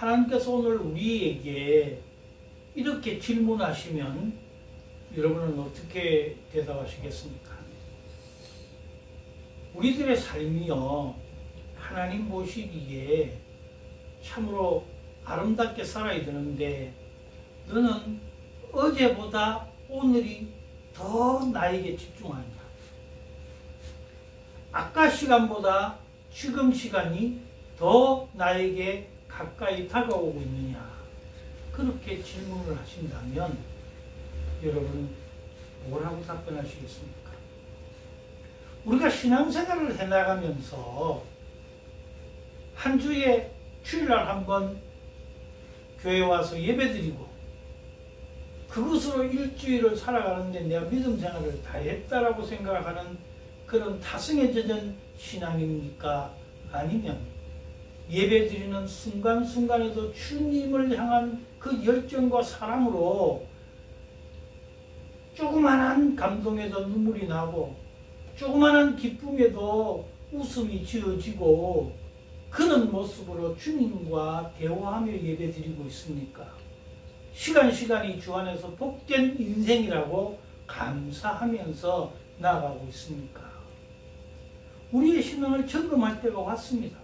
하나님께서 오늘 우리에게 이렇게 질문하시면 여러분은 어떻게 대답하시겠습니까? 우리들의 삶이요, 하나님 보시기에 참으로 아름답게 살아야 되는데 너는 어제보다 오늘이 더 나에게 집중하느냐? 아까 시간보다 지금 시간이 더 나에게 가까이 다가오고 있느냐? 그렇게 질문을 하신다면 여러분 뭐라고 답변하시겠습니까? 우리가 신앙생활을 해나가면서 한 주에 주일날 한번 교회 와서 예배드리고 그것으로 일주일을 살아가는데 내가 믿음 생활을 다 했다라고 생각하는 그런 타성에 젖은 신앙입니까? 아니면 예배드리는 순간순간에도 주님을 향한 그 열정과 사랑으로 조그만한 감동에도 눈물이 나고 조그만한 기쁨에도 웃음이 지어지고 그런 모습으로 주님과 대화하며 예배드리고 있습니까? 시간이 주 안에서 복된 인생이라고 감사하면서 나아가고 있습니까? 우리의 신앙을 점검할 때가 왔습니다.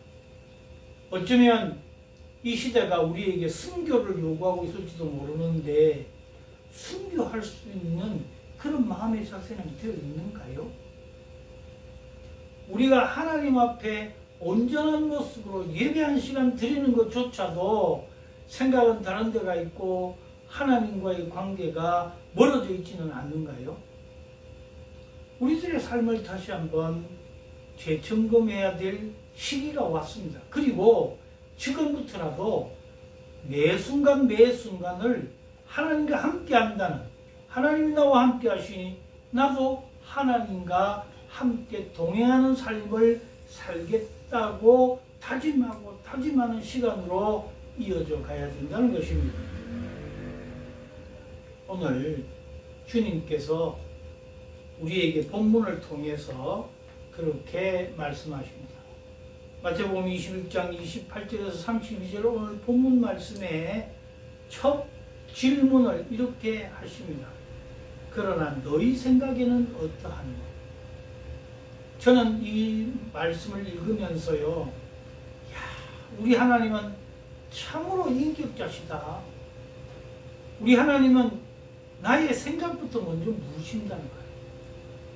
어쩌면 이 시대가 우리에게 순교를 요구하고 있을지도 모르는데 순교할 수 있는 그런 마음의 자세는 되어 있는가요? 우리가 하나님 앞에 온전한 모습으로 예배한 시간 드리는 것조차도 생각은 다른 데가 있고 하나님과의 관계가 멀어져 있지는 않는가요? 우리들의 삶을 다시 한번 재점검해야 될 시기가 왔습니다. 그리고 지금부터라도 매 순간 매 순간을 하나님과 함께 한다는, 하나님이 나와 함께 하시니 나도 하나님과 함께 동행하는 삶을 살겠다고 다짐하고 다짐하는 시간으로 이어져 가야 된다는 것입니다. 오늘 주님께서 우리에게 본문을 통해서 그렇게 말씀하십니다. 마태복음 21장 28절에서 32절 오늘 본문 말씀에 첫 질문을 이렇게 하십니다. 그러나 너희 생각에는 어떠하냐? 저는 이 말씀을 읽으면서요, 우리 하나님은 참으로 인격자시다. 우리 하나님은 나의 생각부터 먼저 묻으신다는 거예요.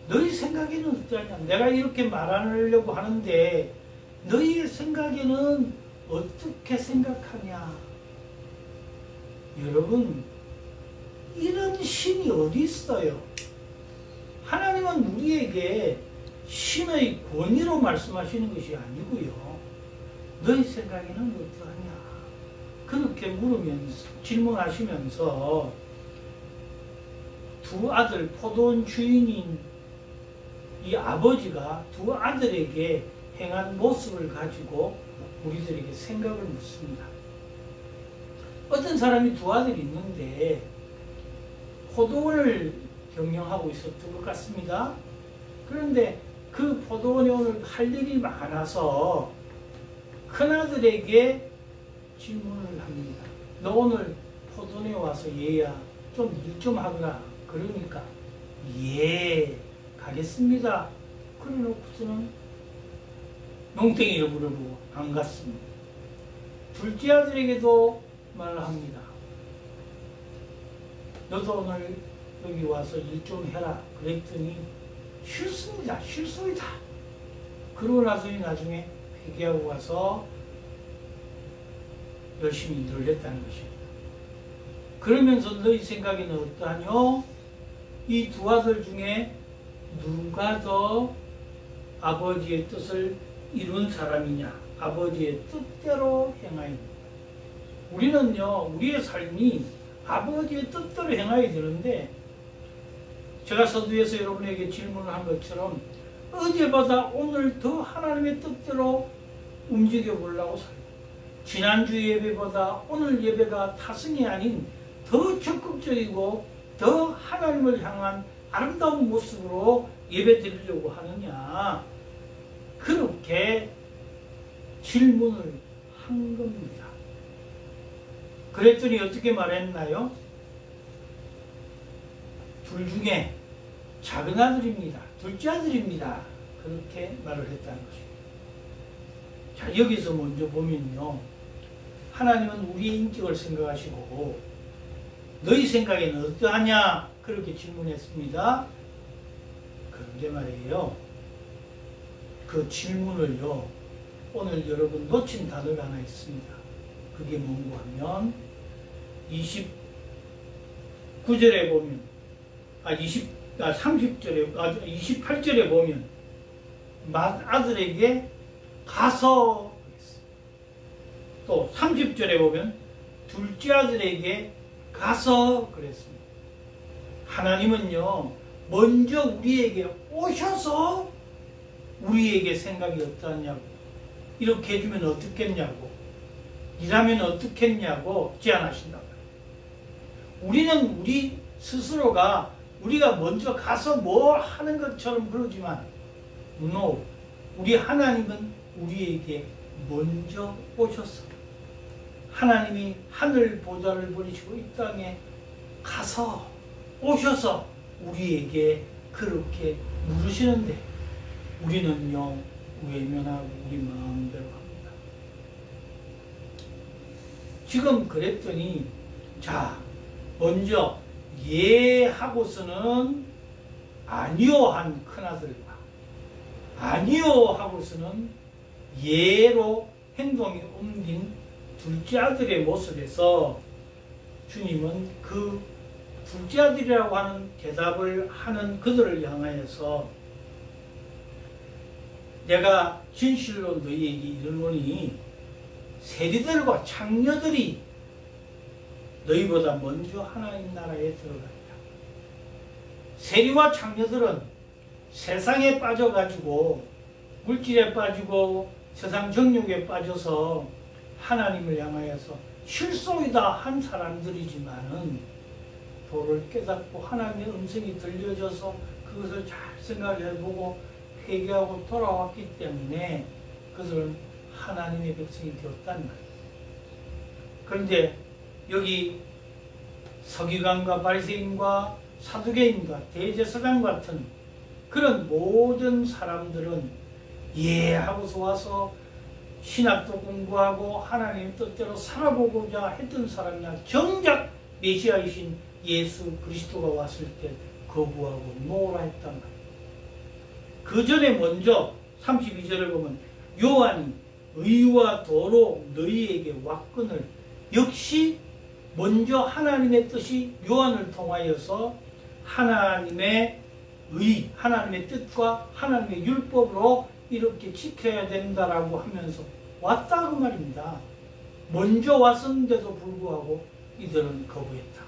너희 생각에는 어떠하냐? 내가 이렇게 말하려고 하는데 너희의 생각에는 어떻게 생각하냐? 여러분, 이런 신이 어디 있어요? 하나님은 우리에게 신의 권위로 말씀하시는 것이 아니고요. 너희 생각에는 어떠하냐? 그렇게 물으면서 질문하시면서 두 아들, 포도원 주인인 이 아버지가 두 아들에게 행한 모습을 가지고 우리들에게 생각을 묻습니다. 어떤 사람이 두 아들이 있는데 포도원을 경영하고 있었던 것 같습니다. 그런데 그 포도원에 오늘 할 일이 많아서 큰아들에게 질문을 합니다. 너 오늘 포도원에 와서 얘야 좀 일 좀 하거라. 그러니까 예 가겠습니다. 그래 놓고서는 농땡이를 물어보고 안 갔습니다. 둘째 아들에게도 말합니다. 너도 오늘 여기 와서 일 좀 해라. 그랬더니 싫습니다. 싫소이다. 그러고 나중에 회개하고 와서 열심히 일을 했다는 것입니다. 그러면서 너희 생각에는 어떠하뇨? 이 두 아들 중에 누가 더 아버지의 뜻을 이룬 사람이냐? 아버지의 뜻대로 행하입니다. 우리는요, 우리의 삶이 아버지의 뜻대로 행해야 되는데, 제가 서두에서 여러분에게 질문을 한 것처럼 어제보다 오늘 더 하나님의 뜻대로 움직여 보려고 살고, 지난주 예배보다 오늘 예배가 타성이 아닌 더 적극적이고 더 하나님을 향한 아름다운 모습으로 예배 드리려고 하느냐, 그렇게 질문을 한 겁니다. 그랬더니 어떻게 말했나요? 둘 중에 작은 아들입니다. 둘째 아들입니다. 그렇게 말을 했다는 것입니다. 자, 여기서 먼저 보면요. 하나님은 우리의 인격을 생각하시고 너희 생각에는 어떠하냐? 그렇게 질문했습니다. 그런데 말이에요. 그 질문을요. 오늘 여러분 놓친 단어가 하나 있습니다. 그게 뭔가 하면 29절에 보면 30절에 28절에 보면 아들에게 가서 또 30절에 보면 둘째 아들에게 가서 그랬습니다. 하나님은요 먼저 우리에게 오셔서 우리에게 생각이 어떠냐고 이렇게 해주면 어떻겠냐고 이라면 어떻겠냐고 제안하신다고요. 우리는 우리 스스로가 우리가 먼저 가서 뭘 하는 것처럼 그러지만 no, 우리 하나님은 우리에게 먼저 오셔서 하나님이 하늘 보좌를 버리시고 이 땅에 가서 오셔서 우리에게 그렇게 물으시는데 우리는요 외면하고 우리 마음대로 합니다. 지금 그랬더니 자 먼저 예 하고서는 아니요 한 큰아들과 아니요 하고서는 예로 행동이 옮긴 둘째 아들의 모습에서 주님은 그 둘째 아들이라고 하는 대답을 하는 그들을 향하여서 내가 진실로 너희에게 이르노니 세리들과 창녀들이 너희보다 먼저 하나님 나라에 들어간다. 세리와 창녀들은 세상에 빠져가지고 물질에 빠지고 세상 정욕에 빠져서 하나님을 향하여서 실소이다 한 사람들이지만은 도를 깨닫고 하나님의 음성이 들려져서 그것을 잘 생각해보고 회개하고 돌아왔기 때문에 그들은 하나님의 백성이 되었단 말이에요. 그런데 여기 서기관과 바리새인과 사두개인과 대제사장 같은 그런 모든 사람들은 예 하고서 와서 신학도 공부하고 하나님의 뜻대로 살아보고자 했던 사람이나 정작 메시아이신 예수 그리스도가 왔을 때 거부하고 노라 했단 말이에요. 그 전에 먼저 32절에 보면 요한이 의와 도로 너희에게 왔거늘 역시 먼저 하나님의 뜻이 요한을 통하여서 하나님의 의, 하나님의 뜻과 하나님의 율법으로 이렇게 지켜야 된다라고 하면서 왔다 그 말입니다. 먼저 왔었는데도 불구하고 이들은 거부했다.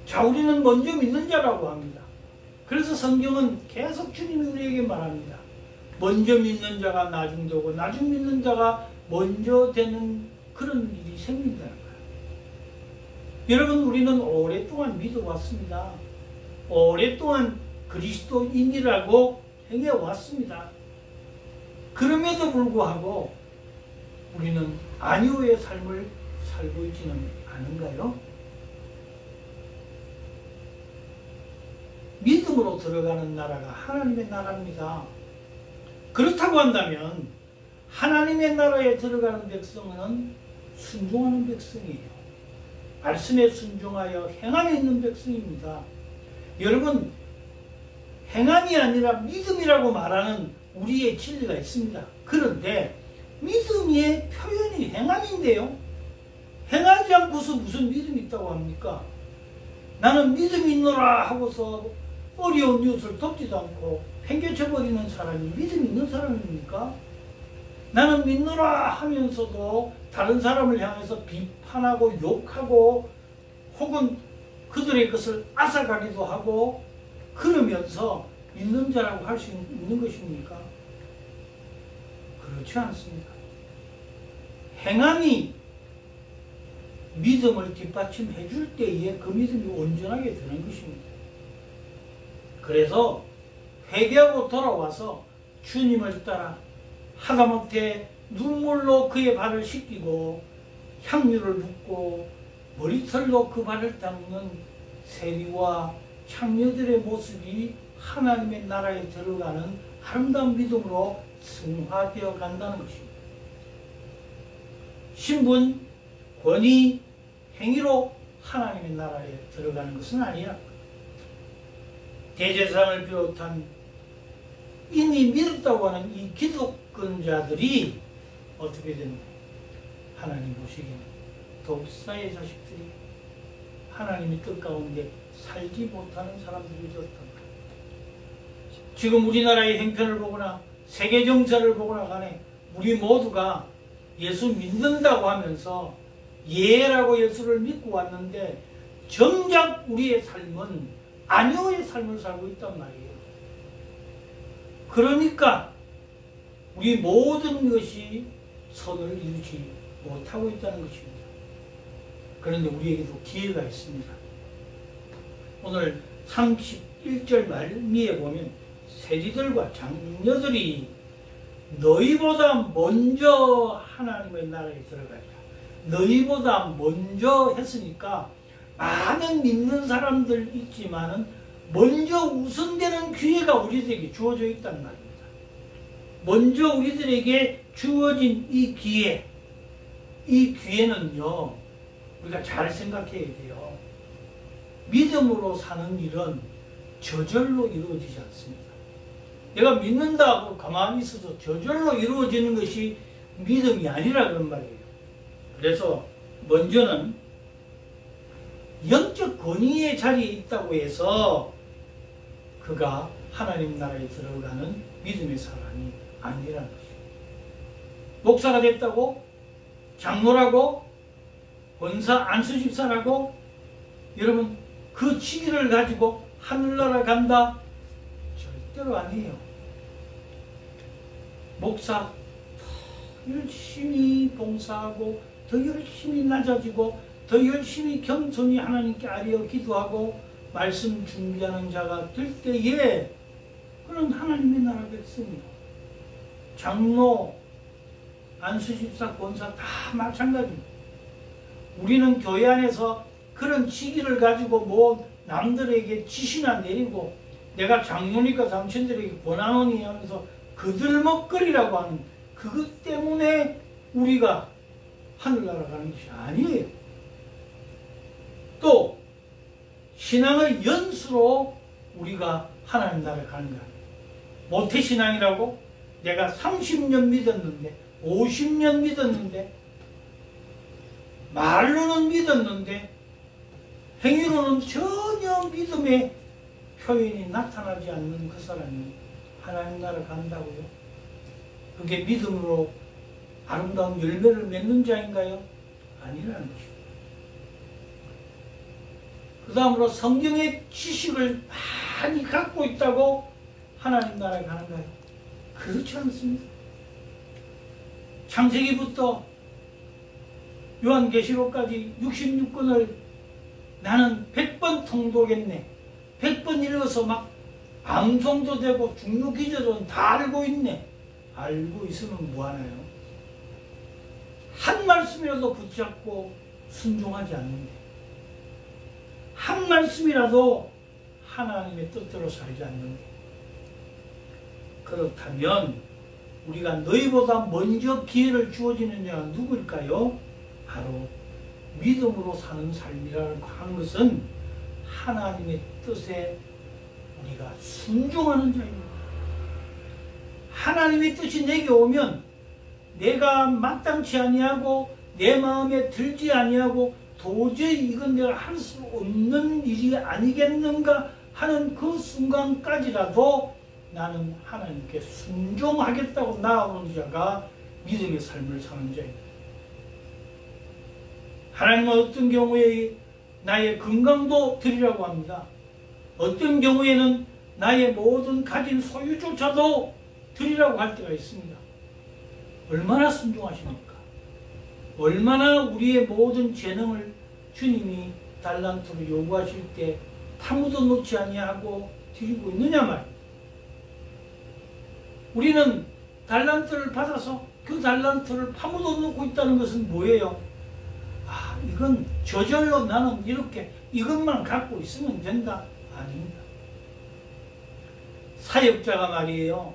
자, 우리는 먼저 믿는 자라고 합니다. 그래서 성경은 계속 주님이 우리에게 말합니다. 먼저 믿는 자가 나중 되고 나중 믿는 자가 먼저 되는 그런 일이 생긴다는 거예요. 여러분, 우리는 오랫동안 믿어왔습니다. 오랫동안 그리스도인이라고 행해왔습니다. 그럼에도 불구하고 우리는 아니오의 삶을 살고 있지는 않은가요? 믿음으로 들어가는 나라가 하나님의 나라입니다. 그렇다고 한다면 하나님의 나라에 들어가는 백성은 순종하는 백성이에요. 말씀에 순종하여 행함에 있는 백성입니다. 여러분, 행함이 아니라 믿음이라고 말하는 우리의 진리가 있습니다. 그런데 믿음의 표현이 행함인데요. 행하지 않고서 무슨 믿음이 있다고 합니까? 나는 믿음이 있노라 하고서 어려운 이웃을 돕지도 않고 행겨쳐버리는 사람이 믿음이 있는 사람입니까? 나는 믿노라 하면서도 다른 사람을 향해서 비판하고 욕하고 혹은 그들의 것을 앗아가기도 하고 그러면서 믿는 자라고 할 수 있는 것입니까? 그렇지 않습니다. 행함이 믿음을 뒷받침해 줄 때에 그 믿음이 온전하게 되는 것입니다. 그래서 회개하고 돌아와서 주님을 따라 하다못해 눈물로 그의 발을 씻기고 향유를 붓고 머리털로 그 발을 닦는 세리와 창녀들의 모습이 하나님의 나라에 들어가는 아름다운 믿음으로 승화되어 간다는 것입니다. 신분, 권위, 행위로 하나님의 나라에 들어가는 것은 아니라 대제사장을 비롯한 이미 믿었다고 하는 이 기독권자들이 어떻게 되는가? 하나님 보시기에는 독사의 자식들이 하나님의 뜻 가운데 살지 못하는 사람들이 되었다. 지금 우리나라의 형편을 보거나 세계 정세를 보거나 간에 우리 모두가 예수 믿는다고 하면서 예라고 예수를 믿고 왔는데 정작 우리의 삶은 아니오의 삶을 살고 있단 말이에요. 그러니까 우리 모든 것이 선을 이루지 못하고 있다는 것입니다. 그런데 우리에게도 기회가 있습니다. 오늘 31절 말미에 보면 세리들과 장녀들이 너희보다 먼저 하나님의 나라에 들어가리라. 너희보다 먼저 했으니까 많은 믿는 사람들 있지만은 먼저 우선되는 기회가 우리들에게 주어져 있단 말입니다. 먼저 우리들에게 주어진 이 기회는요, 우리가 잘 생각해야 돼요. 믿음으로 사는 일은 저절로 이루어지지 않습니다. 내가 믿는다고 가만히 있어도 저절로 이루어지는 것이 믿음이 아니라 그런 말이에요. 그래서 먼저는 영적 권위의 자리에 있다고 해서 그가 하나님 나라에 들어가는 믿음의 사람이 아니라는 것이에요. 목사가 됐다고, 장로라고, 권사 안수집사라고, 여러분 그 직위를 가지고 하늘나라 간다? 절대로 아니에요. 목사 더 열심히 봉사하고 더 열심히 낮아지고 더 열심히 겸손히 하나님께 아뢰어 기도하고 말씀 준비하는 자가 될 때에 그는 하나님의 나라 백성이요. 장로, 안수집사, 권사 다 마찬가지입니다. 우리는 교회 안에서 그런 직위를 가지고 뭐 남들에게 지시나 내리고 내가 장로니까 당신들에게 권하노니 하면서 그들 먹거리라고 하는 그것 때문에 우리가 하늘나라 가는 것이 아니에요. 또 신앙의 연수로 우리가 하나님 나라에 가는 거야. 모태신앙이라고 내가 30년 믿었는데 50년 믿었는데 말로는 믿었는데 행위로는 전혀 믿음의 표현이 나타나지 않는 그 사람이 하나님 나라 간다고요? 그게 믿음으로 아름다운 열매를 맺는 자인가요? 아니라는 것입니다. 그 다음으로 성경의 지식을 많이 갖고 있다고 하나님 나라에 가는가요? 그렇지 않습니다. 창세기부터 요한계시록까지 66권을 나는 100번 통독했네. 100번 읽어서 막 암송도 되고 중요기저도 다 알고 있네. 알고 있으면 뭐하나요? 한 말씀이라도 붙잡고 순종하지 않는데 한 말씀이라도 하나님의 뜻대로 살지 않는데 그렇다면 우리가 너희보다 먼저 기회를 주어지는 자가 누구일까요? 바로 믿음으로 사는 삶이라고 하는 것은 하나님의 뜻에 우리가 순종하는 자입니다. 하나님의 뜻이 내게 오면 내가 마땅치 아니하고 내 마음에 들지 아니하고 도저히 이건 내가 할 수 없는 일이 아니겠는가 하는 그 순간까지라도 나는 하나님께 순종하겠다고 나아오는 자가 믿음의 삶을 사는 자입니다. 하나님은 어떤 경우에 나의 건강도 드리라고 합니다. 어떤 경우에는 나의 모든 가진 소유조차도 드리라고 할 때가 있습니다. 얼마나 순종하십니까? 얼마나 우리의 모든 재능을 주님이 달란트로 요구하실 때 아무도 놓지 아니하고 드리고 있느냐 말이에요. 우리는 달란트를 받아서 그 달란트를 파묻어 놓고 있다는 것은 뭐예요? 아, 이건 저절로 나는 이렇게 이것만 갖고 있으면 된다. 아닙니다. 사역자가 말이에요.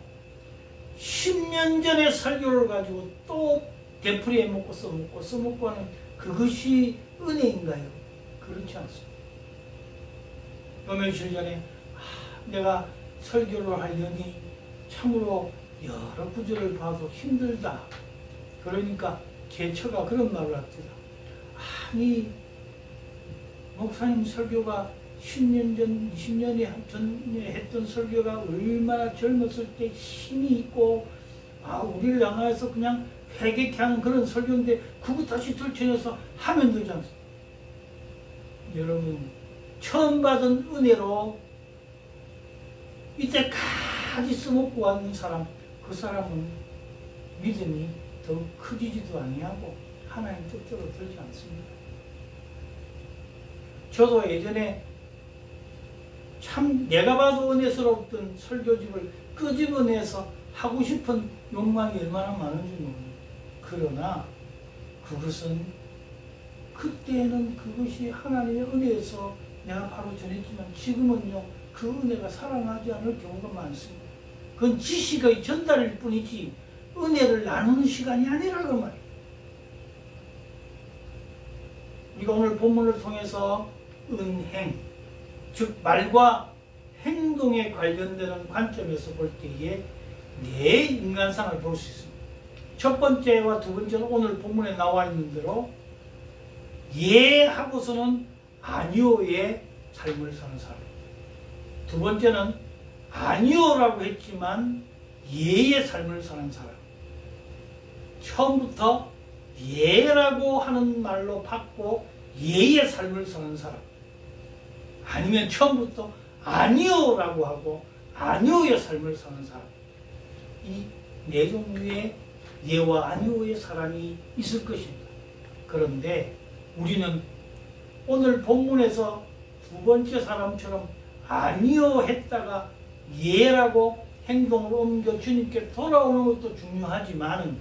10년 전에 설교를 가지고 또 되풀이해 먹고 써먹고 하는 그것이 은혜인가요? 그렇지 않습니다. 며칠 전에 내가 설교를 하려니 참으로 여러 구절을 봐도 힘들다. 그러니까 제 처가 그런 말을 합니다. 아니 목사님 설교가 10년 전, 20년에 전에 했던 설교가 얼마나 젊었을 때 힘이 있고 우리를 향해서 그냥 회개케 하는 그런 설교인데 그거 다시 들춰내서 하면 되지 않습니까? 여러분 처음 받은 은혜로 이때까지 써먹고 왔는 사람, 그 사람은 믿음이 더욱 커지지도 아니하고 하나님 뜻대로 되지 않습니다. 저도 예전에 참 내가 봐도 은혜스러웠던 설교집을 끄집어내서 하고 싶은 욕망이 얼마나 많은지 모릅니다. 그러나 그것은 그때는 그것이 하나님의 은혜에서 내가 바로 전했지만 지금은요 그 은혜가 살아나지 않을 경우가 많습니다. 그건 지식의 전달일 뿐이지 은혜를 나누는 시간이 아니라 그 말이에요. 우리가 오늘 본문을 통해서 은행, 즉 말과 행동에 관련되는 관점에서 볼 때에 네 인간상을 볼 수 있습니다. 첫 번째와 두 번째는 오늘 본문에 나와 있는 대로 예 하고서는 아니오의 삶을 사는 사람. 두 번째는 아니오라고 했지만 예의 삶을 사는 사람. 처음부터 예라고 하는 말로 받고 예의 삶을 사는 사람. 아니면 처음부터 아니오라고 하고 아니오의 삶을 사는 사람. 이 네 종류의 예와 아니오의 사람이 있을 것입니다. 그런데 우리는 오늘 본문에서 두 번째 사람처럼 아니오 했다가 예라고 행동을 옮겨 주님께 돌아오는 것도 중요하지만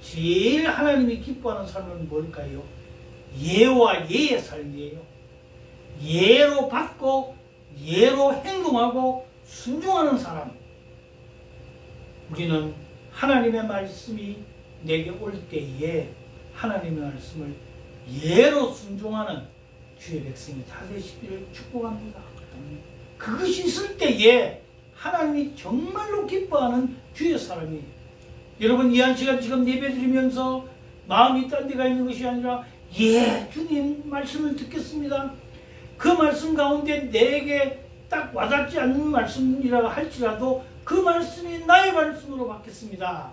제일 하나님이 기뻐하는 삶은 뭘까요? 예와 예의 삶이에요. 예로 받고 예로 행동하고 순종하는 사람. 우리는 하나님의 말씀이 내게 올 때에 하나님의 말씀을 예로 순종하는 주의 백성이 다 되시기를 축복합니다. 그것이 있을 때에 하나님이 정말로 기뻐하는 주의 사람이에요. 여러분 이 한 시간 지금 예배드리면서 마음이 딴 데가 있는 것이 아니라 예 주님 말씀을 듣겠습니다. 그 말씀 가운데 내게 딱 와닿지 않는 말씀이라 할지라도 그 말씀이 나의 말씀으로 받겠습니다.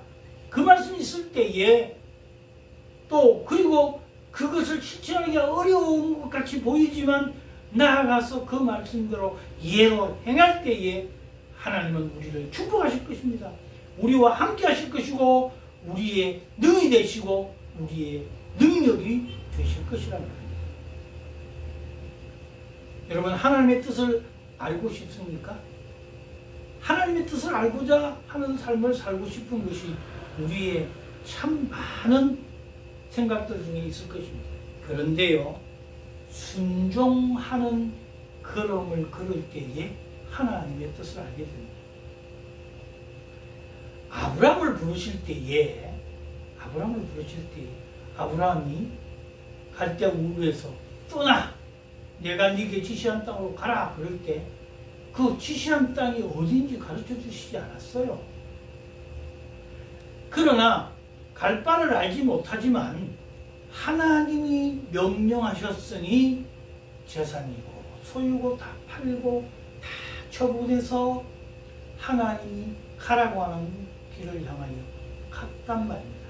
그 말씀이 있을 때에 또 그리고 그것을 실천하기가 어려운 것 같이 보이지만 나아가서 그 말씀대로 예로 행할 때에 하나님은 우리를 축복하실 것입니다. 우리와 함께 하실 것이고 우리의 능이 되시고 우리의 능력이 되실 것이라는 겁니다. 여러분 하나님의 뜻을 알고 싶습니까? 하나님의 뜻을 알고자 하는 삶을 살고 싶은 것이 우리의 참 많은 생각들 중에 있을 것입니다. 그런데요 순종하는 걸음을 걸을 때에 하나님의 뜻을 알게 됩니다. 아브라함을 부르실 때에 아브라함이 갈대 우르에서 떠나 내가 네게 지시한 땅으로 가라 그럴 때 그 지시한 땅이 어딘지 가르쳐 주시지 않았어요. 그러나 갈 바를 알지 못하지만 하나님이 명령하셨으니 재산이고 소유고 다 팔고 다 처분해서 하나님이 가라고 하는 길을 향하여 갔단 말입니다.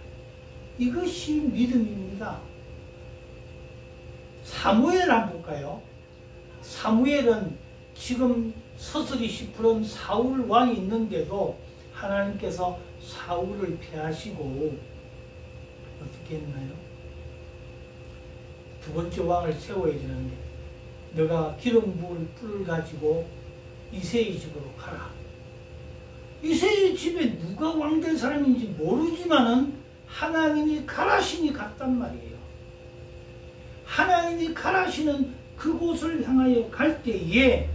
이것이 믿음입니다. 사무엘 한번 볼까요? 사무엘은 지금 서슬이 시푸른 사울 왕이 있는데도 하나님께서 사울을 폐하시고 어떻게 했나요? 두 번째 왕을 세워야 되는데 너가 기름 부을 뿔을 가지고 이새의 집으로 가라. 이새의 집에 누가 왕 될 사람인지 모르지만은 하나님이 가라신이 같단 말이에요. 하나님이 가라시는 그곳을 향하여 갈 때에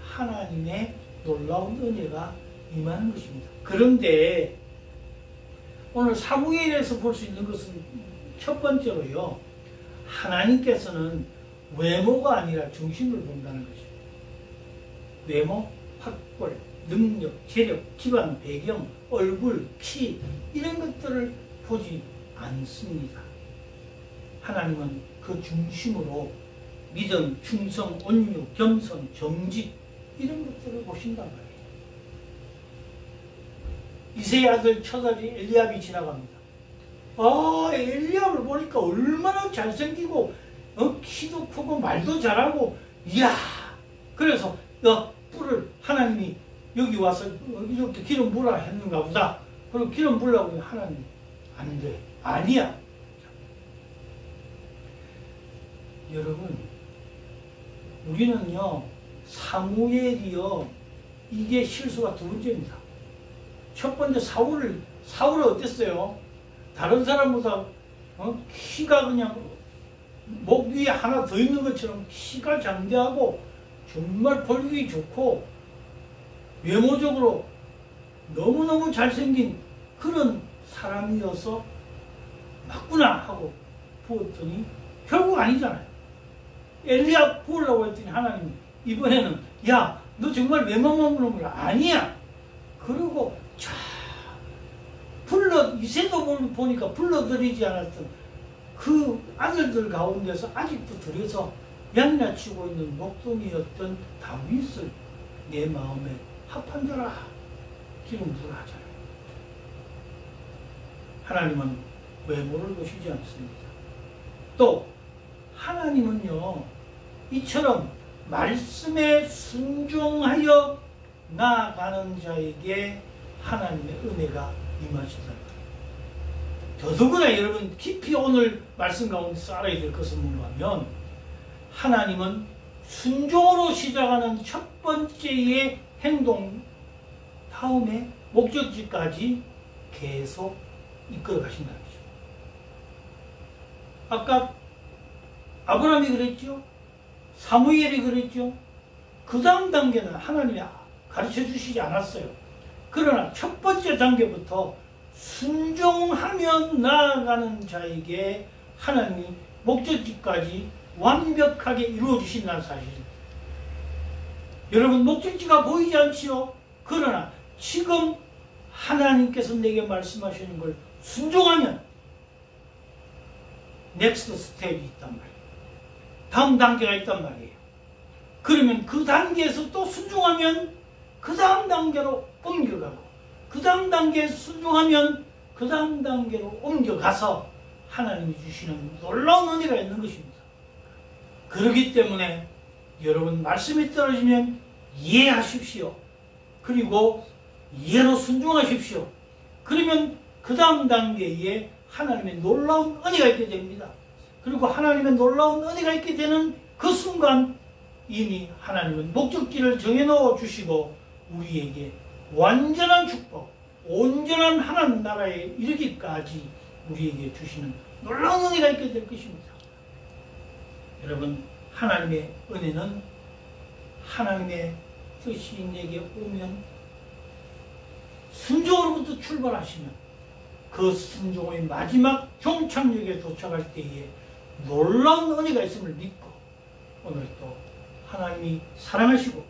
하나님의 놀라운 은혜가 임하는 것입니다. 그런데 오늘 사무엘에서 볼 수 있는 것은 첫 번째로요, 하나님께서는 외모가 아니라 중심을 본다는 것입니다. 외모, 학벌, 능력, 재력, 집안, 배경, 얼굴, 키 이런 것들을 보지 않습니다. 하나님은 그 중심으로 믿음, 충성, 온유, 겸손, 정직 이런 것들을 보신단 말이에요. 이새의 아들 첫아들 엘리압이 지나갑니다. 엘리압을 보니까 얼마나 잘생기고 키도 크고 말도 잘하고, 이야, 그래서 뿔을 하나님이 여기 와서 이렇게 기름 부으라 했는가 보다. 그리고 기름 부으라고 하나님 안 돼. 아니야. 여러분, 우리는요, 사무엘이요, 이게 실수가 두 번째입니다. 첫 번째 사울은 어땠어요? 다른 사람보다 키가 그냥 목 위에 하나 더 있는 것처럼 키가 장대하고 정말 볼기 좋고 외모적으로 너무너무 잘생긴 그런 사람이어서 맞구나 하고 부었더니 결국 아니잖아요. 엘리압 부으려고 했더니 하나님이 이번에는 야, 너 정말 외모만 보는 거야? 아니야. 그리고 이새도 보니까 불러들이지 않았던 그 아들들 가운데서 아직도 들여서 양이나 치고 있는 목동이었던 다윗을 내 마음에 합한 자라 기름 부으라 하잖아요. 하나님은 외모를 보시지 않습니다. 또 하나님은요, 이처럼 말씀에 순종하여 나아가는 자에게 하나님의 은혜가 임하신다. 더더구나 여러분 깊이 오늘 말씀 가운데서 알아야 될 것은 뭔가 하면, 하나님은 순종으로 시작하는 첫 번째의 행동 다음에 목적지까지 계속 이끌어 가신다는 거죠. 아까 아브라함이 그랬죠. 사무엘이 그랬죠. 그 다음 단계는 하나님이 가르쳐 주시지 않았어요. 그러나 첫 번째 단계부터 순종하며 나아가는 자에게 하나님이 목적지까지 완벽하게 이루어 주신다는 사실입니다. 여러분, 목적지가 보이지 않지요? 그러나 지금 하나님께서 내게 말씀하시는 걸 순종하면 넥스트 스텝이 있단 말이에요. 다음 단계가 있단 말이에요. 그러면 그 단계에서 또 순종하면 그 다음 단계로 옮겨가고, 그 다음 단계에 순종하면 그 다음 단계로 옮겨가서 하나님이 주시는 놀라운 은혜가 있는 것입니다. 그렇기 때문에 여러분, 말씀이 떨어지면 이해하십시오. 그리고 이해로 순종하십시오. 그러면 그 다음 단계에 하나님의 놀라운 은혜가 있게 됩니다. 그리고 하나님의 놀라운 은혜가 있게 되는 그 순간 이미 하나님은 목적지를 정해놓아 주시고 우리에게 완전한 축복, 온전한 하나님 나라에 이르기까지 우리에게 주시는 놀라운 은혜가 있게 될 것입니다. 여러분, 하나님의 은혜는 하나님의 뜻이 내게 오면 순종으로부터 출발하시면 그 순종의 마지막 종착역에 도착할 때에 놀라운 은혜가 있음을 믿고, 오늘 또 하나님이 사랑하시고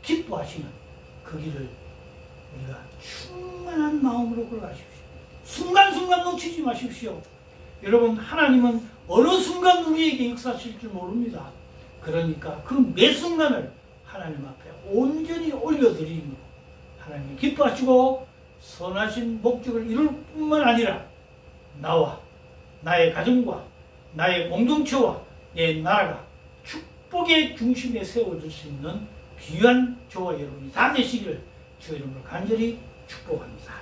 기뻐하시는 그 길을 우리가 충만한 마음으로 걸어가십시오. 순간순간 놓치지 마십시오. 여러분, 하나님은 어느 순간 우리에게 역사하실 줄 모릅니다. 그러니까 그 매 순간을 하나님 앞에 온전히 올려드림으로 하나님이 기뻐하시고 선하신 목적을 이룰 뿐만 아니라 나와 나의 가정과 나의 공동체와 내 나라가 축복의 중심에 세워질 수 있는 귀한 저와 여러분이 다 되시기를 주 이름으로 간절히 축복합니다.